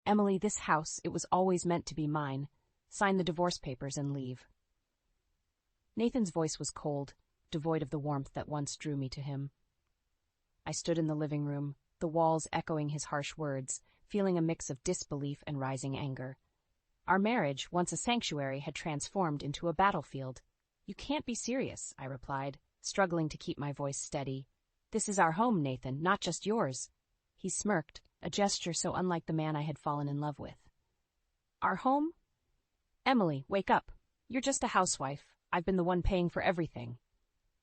Emily, this house, it was always meant to be mine. Sign the divorce papers and leave. Nathan's voice was cold, devoid of the warmth that once drew me to him. I stood in the living room, the walls echoing his harsh words, feeling a mix of disbelief and rising anger. Our marriage, once a sanctuary, had transformed into a battlefield. You can't be serious, I replied, struggling to keep my voice steady. This is our home, Nathan, not just yours. He smirked, a gesture so unlike the man I had fallen in love with. Our home? Emily, wake up. You're just a housewife. I've been the one paying for everything.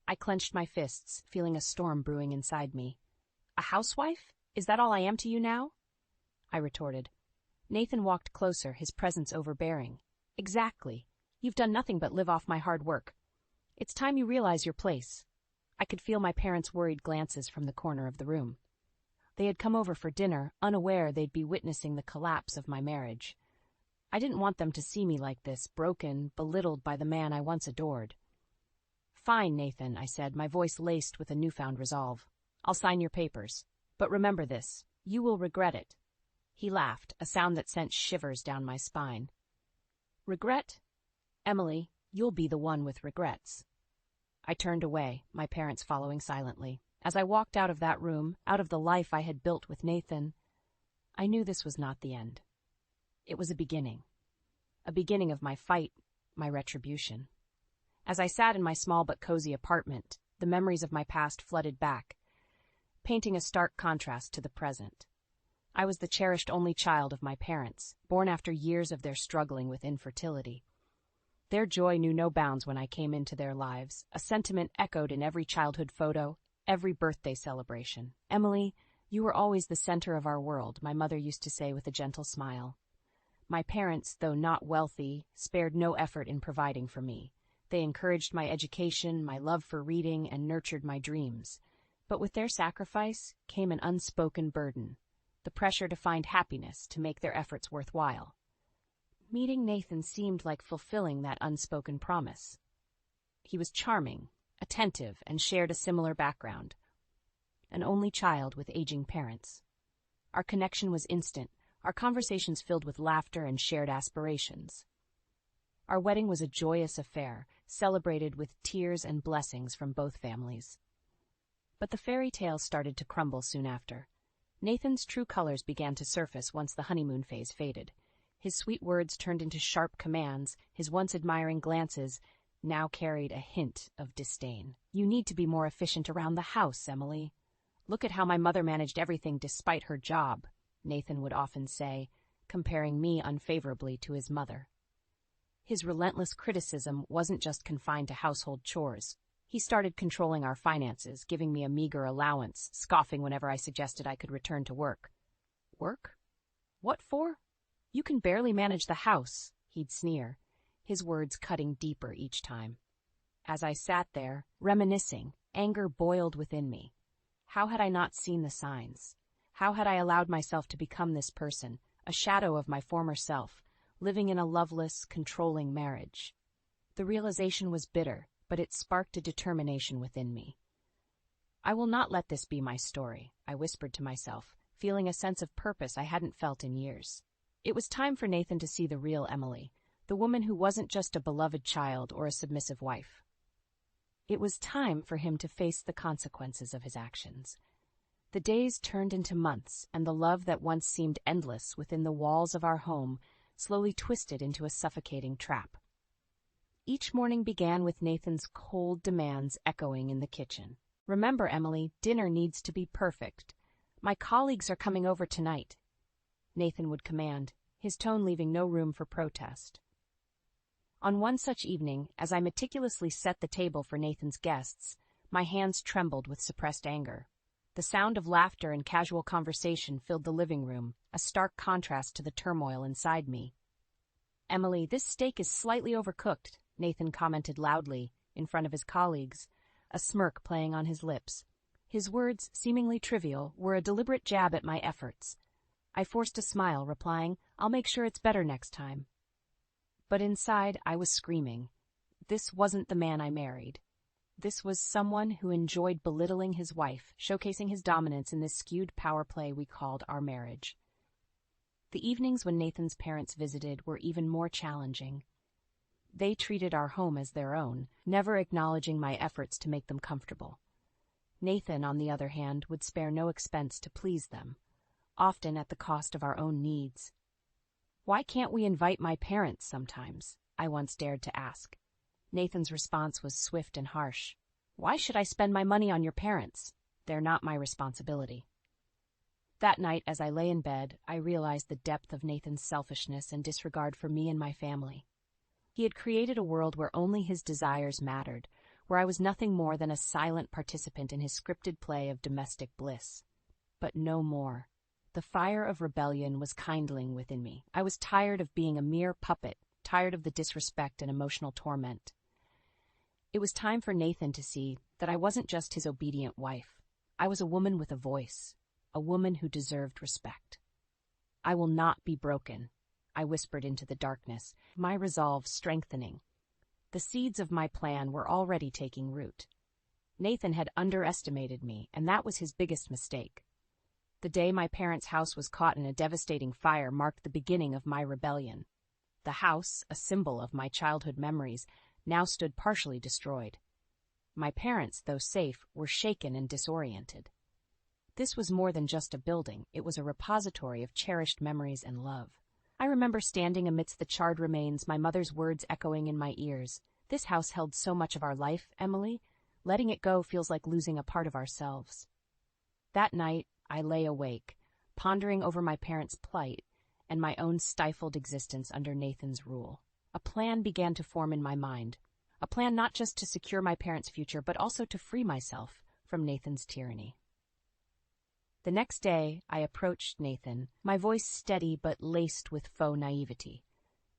I clenched my fists, feeling a storm brewing inside me. A housewife? Is that all I am to you now? I retorted. Nathan walked closer, his presence overbearing. Exactly. You've done nothing but live off my hard work. It's time you realize your place. I could feel my parents' worried glances from the corner of the room. They had come over for dinner, unaware they'd be witnessing the collapse of my marriage. I didn't want them to see me like this, broken, belittled by the man I once adored. Fine, Nathan, I said, my voice laced with a newfound resolve. I'll sign your papers. But remember this, you will regret it. He laughed, a sound that sent shivers down my spine. Regret? Emily, you'll be the one with regrets. I turned away, my parents following silently. As I walked out of that room, out of the life I had built with Nathan, I knew this was not the end. It was a beginning of my fight, my retribution. As I sat in my small but cozy apartment, the memories of my past flooded back, painting a stark contrast to the present. I was the cherished only child of my parents, born after years of their struggling with infertility. Their joy knew no bounds when I came into their lives, a sentiment echoed in every childhood photo, every birthday celebration. Emily, you were always the center of our world, my mother used to say with a gentle smile. My parents, though not wealthy, spared no effort in providing for me. They encouraged my education, my love for reading, and nurtured my dreams. But with their sacrifice came an unspoken burden, the pressure to find happiness, to make their efforts worthwhile. Meeting Nathan seemed like fulfilling that unspoken promise. He was charming, attentive, and shared a similar background. An only child with aging parents. Our connection was instant, our conversations filled with laughter and shared aspirations. Our wedding was a joyous affair, celebrated with tears and blessings from both families. But the fairy tale started to crumble soon after. Nathan's true colors began to surface once the honeymoon phase faded. His sweet words turned into sharp commands, his once admiring glances now carried a hint of disdain. You need to be more efficient around the house, Emily. Look at how my mother managed everything despite her job, Nathan would often say, comparing me unfavorably to his mother. His relentless criticism wasn't just confined to household chores. He started controlling our finances, giving me a meager allowance, scoffing whenever I suggested I could return to work. Work? What for? You can barely manage the house, he'd sneer, his words cutting deeper each time. As I sat there, reminiscing, anger boiled within me. How had I not seen the signs? How had I allowed myself to become this person, a shadow of my former self, living in a loveless, controlling marriage? The realization was bitter, but it sparked a determination within me. I will not let this be my story, I whispered to myself, feeling a sense of purpose I hadn't felt in years. It was time for Nathan to see the real Emily, the woman who wasn't just a beloved child or a submissive wife. It was time for him to face the consequences of his actions. The days turned into months, and the love that once seemed endless within the walls of our home slowly twisted into a suffocating trap. Each morning began with Nathan's cold demands echoing in the kitchen. Remember, Emily, dinner needs to be perfect. My colleagues are coming over tonight, Nathan would command, his tone leaving no room for protest. On one such evening, as I meticulously set the table for Nathan's guests, my hands trembled with suppressed anger. The sound of laughter and casual conversation filled the living room, a stark contrast to the turmoil inside me. Emily, this steak is slightly overcooked, Nathan commented loudly, in front of his colleagues, a smirk playing on his lips. His words, seemingly trivial, were a deliberate jab at my efforts. I forced a smile, replying, I'll make sure it's better next time. But inside, I was screaming. This wasn't the man I married. This was someone who enjoyed belittling his wife, showcasing his dominance in this skewed power play we called our marriage. The evenings when Nathan's parents visited were even more challenging. They treated our home as their own, never acknowledging my efforts to make them comfortable. Nathan, on the other hand, would spare no expense to please them, often at the cost of our own needs. "Why can't we invite my parents sometimes?" I once dared to ask. Nathan's response was swift and harsh. "Why should I spend my money on your parents? They're not my responsibility." That night, as I lay in bed, I realized the depth of Nathan's selfishness and disregard for me and my family. He had created a world where only his desires mattered, where I was nothing more than a silent participant in his scripted play of domestic bliss. But no more. The fire of rebellion was kindling within me. I was tired of being a mere puppet, tired of the disrespect and emotional torment. It was time for Nathan to see that I wasn't just his obedient wife. I was a woman with a voice, a woman who deserved respect. "I will not be broken," I whispered into the darkness, my resolve strengthening. The seeds of my plan were already taking root. Nathan had underestimated me, and that was his biggest mistake. The day my parents' house was caught in a devastating fire marked the beginning of my rebellion. The house, a symbol of my childhood memories, now stood partially destroyed. My parents, though safe, were shaken and disoriented. This was more than just a building, it was a repository of cherished memories and love. I remember standing amidst the charred remains, my mother's words echoing in my ears. "This house held so much of our life, Emily. Letting it go feels like losing a part of ourselves." That night, I lay awake, pondering over my parents' plight and my own stifled existence under Nathan's rule. A plan began to form in my mind. A plan not just to secure my parents' future, but also to free myself from Nathan's tyranny. The next day, I approached Nathan, my voice steady but laced with faux naivety.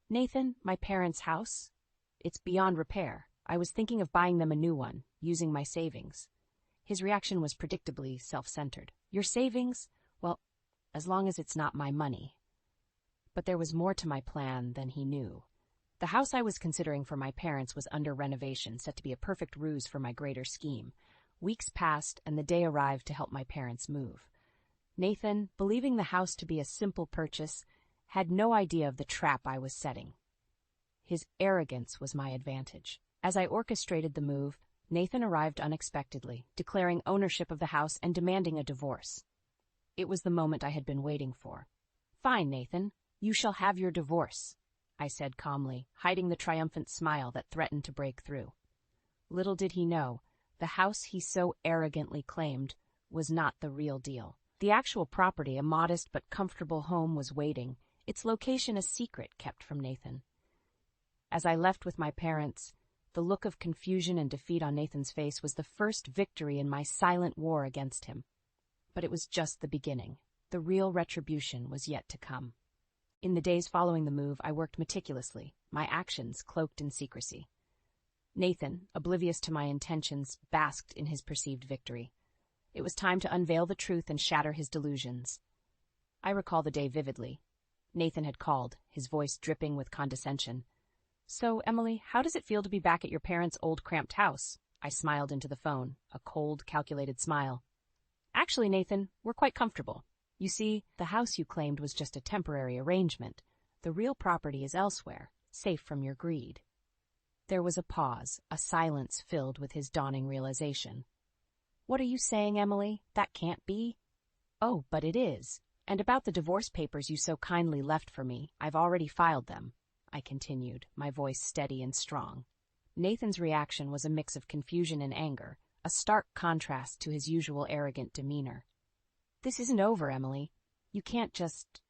"Nathan, my parents' house? It's beyond repair. I was thinking of buying them a new one, using my savings." His reaction was predictably self-centered. "Your savings? Well, as long as it's not my money." But there was more to my plan than he knew. The house I was considering for my parents was under renovation, set to be a perfect ruse for my greater scheme. Weeks passed, and the day arrived to help my parents move. Nathan, believing the house to be a simple purchase, had no idea of the trap I was setting. His arrogance was my advantage. As I orchestrated the move, Nathan arrived unexpectedly, declaring ownership of the house and demanding a divorce. It was the moment I had been waiting for. "Fine, Nathan, you shall have your divorce," I said calmly, hiding the triumphant smile that threatened to break through. Little did he know, the house he so arrogantly claimed was not the real deal. The actual property, a modest but comfortable home, was waiting, its location a secret kept from Nathan. As I left with my parents, the look of confusion and defeat on Nathan's face was the first victory in my silent war against him. But it was just the beginning. The real retribution was yet to come. In the days following the move, I worked meticulously, my actions cloaked in secrecy. Nathan, oblivious to my intentions, basked in his perceived victory. It was time to unveil the truth and shatter his delusions. I recall the day vividly. Nathan had called, his voice dripping with condescension. "So, Emily, how does it feel to be back at your parents' old cramped house?" I smiled into the phone, a cold, calculated smile. "Actually, Nathan, we're quite comfortable. You see, the house you claimed was just a temporary arrangement. The real property is elsewhere, safe from your greed." There was a pause, a silence filled with his dawning realization. "What are you saying, Emily? That can't be." "Oh, but it is. And about the divorce papers you so kindly left for me, I've already filed them," I continued, my voice steady and strong. Nathan's reaction was a mix of confusion and anger, a stark contrast to his usual arrogant demeanor. "This isn't over, Emily. You can't just—"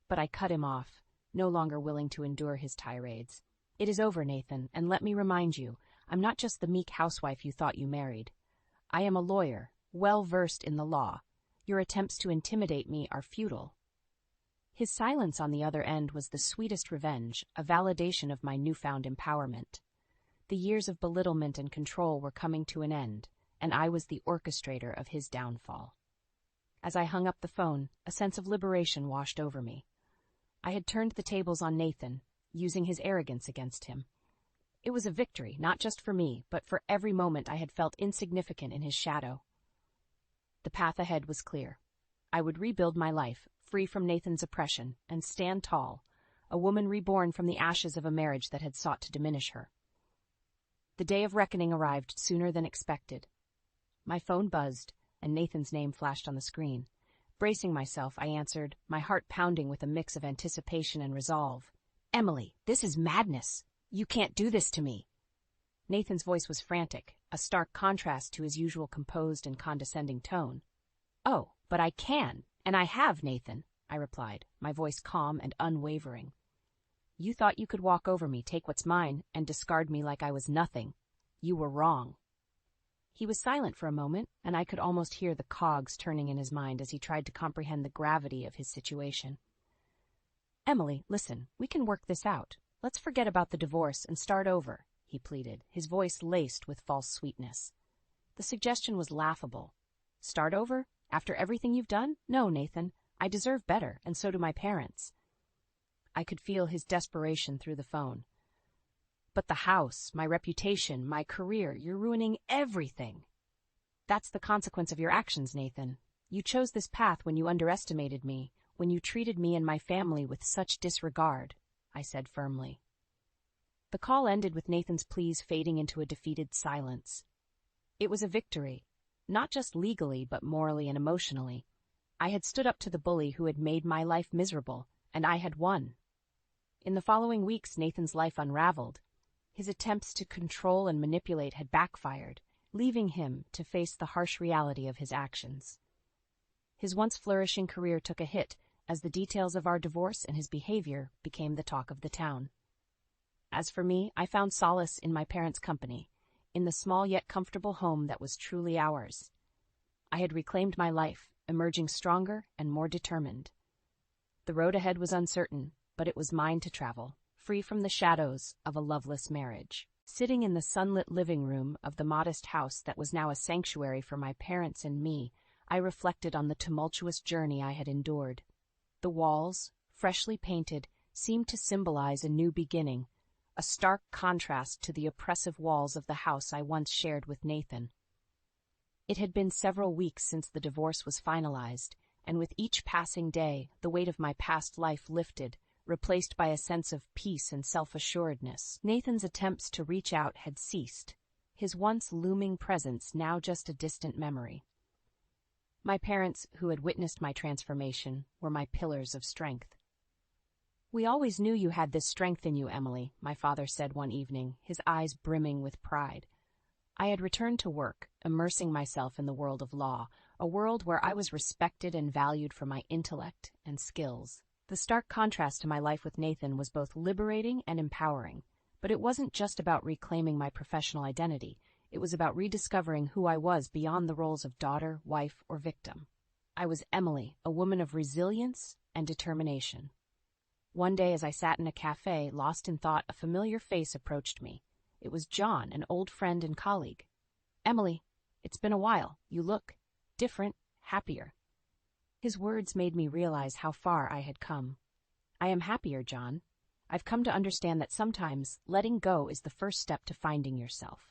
But I cut him off, no longer willing to endure his tirades. "It is over, Nathan, and let me remind you, I'm not just the meek housewife you thought you married. I am a lawyer, well-versed in the law. Your attempts to intimidate me are futile." His silence on the other end was the sweetest revenge, a validation of my newfound empowerment. The years of belittlement and control were coming to an end, and I was the orchestrator of his downfall. As I hung up the phone, a sense of liberation washed over me. I had turned the tables on Nathan, using his arrogance against him. It was a victory, not just for me, but for every moment I had felt insignificant in his shadow. The path ahead was clear. I would rebuild my life, free from Nathan's oppression, and stand tall, a woman reborn from the ashes of a marriage that had sought to diminish her. The day of reckoning arrived sooner than expected. My phone buzzed, and Nathan's name flashed on the screen. Bracing myself, I answered, my heart pounding with a mix of anticipation and resolve. "Emily, this is madness. You can't do this to me." Nathan's voice was frantic, a stark contrast to his usual composed and condescending tone. "Oh, but I can, and I have, Nathan," I replied, my voice calm and unwavering. "You thought you could walk over me, take what's mine, and discard me like I was nothing. You were wrong." He was silent for a moment, and I could almost hear the cogs turning in his mind as he tried to comprehend the gravity of his situation. "Emily, listen, we can work this out. Let's forget about the divorce and start over," he pleaded, his voice laced with false sweetness. The suggestion was laughable. "Start over? After everything you've done? No, Nathan. I deserve better, and so do my parents." I could feel his desperation through the phone. "But the house, my reputation, my career, you're ruining everything." "That's the consequence of your actions, Nathan. You chose this path when you underestimated me, when you treated me and my family with such disregard," I said firmly. The call ended with Nathan's pleas fading into a defeated silence. It was a victory, not just legally but morally and emotionally. I had stood up to the bully who had made my life miserable, and I had won. In the following weeks, Nathan's life unraveled. His attempts to control and manipulate had backfired, leaving him to face the harsh reality of his actions. His once flourishing career took a hit as the details of our divorce and his behavior became the talk of the town. As for me, I found solace in my parents' company, in the small yet comfortable home that was truly ours. I had reclaimed my life, emerging stronger and more determined. The road ahead was uncertain, but it was mine to travel, free from the shadows of a loveless marriage. Sitting in the sunlit living room of the modest house that was now a sanctuary for my parents and me, I reflected on the tumultuous journey I had endured. The walls, freshly painted, seemed to symbolize a new beginning, a stark contrast to the oppressive walls of the house I once shared with Nathan. It had been several weeks since the divorce was finalized, and with each passing day, the weight of my past life lifted, replaced by a sense of peace and self-assuredness. Nathan's attempts to reach out had ceased, his once looming presence now just a distant memory. My parents, who had witnessed my transformation, were my pillars of strength. "We always knew you had this strength in you, Emily," my father said one evening, his eyes brimming with pride. I had returned to work, immersing myself in the world of law, a world where I was respected and valued for my intellect and skills. The stark contrast to my life with Nathan was both liberating and empowering, but it wasn't just about reclaiming my professional identity. It was about rediscovering who I was beyond the roles of daughter, wife, or victim. I was Emily, a woman of resilience and determination. One day as I sat in a cafe, lost in thought, a familiar face approached me. It was John, an old friend and colleague. "Emily, it's been a while. You look different, happier." His words made me realize how far I had come. "I am happier, John. I've come to understand that sometimes letting go is the first step to finding yourself."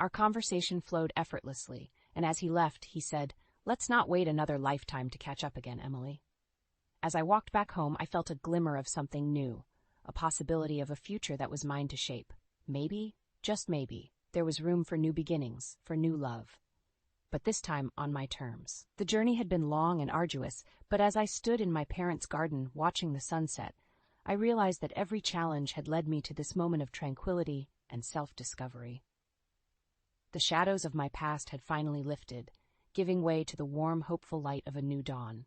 Our conversation flowed effortlessly, and as he left, he said, "Let's not wait another lifetime to catch up again, Emily." As I walked back home, I felt a glimmer of something new, a possibility of a future that was mine to shape. Maybe, just maybe, there was room for new beginnings, for new love. But this time on my terms. The journey had been long and arduous, but as I stood in my parents' garden watching the sunset, I realized that every challenge had led me to this moment of tranquility and self-discovery. The shadows of my past had finally lifted, giving way to the warm, hopeful light of a new dawn.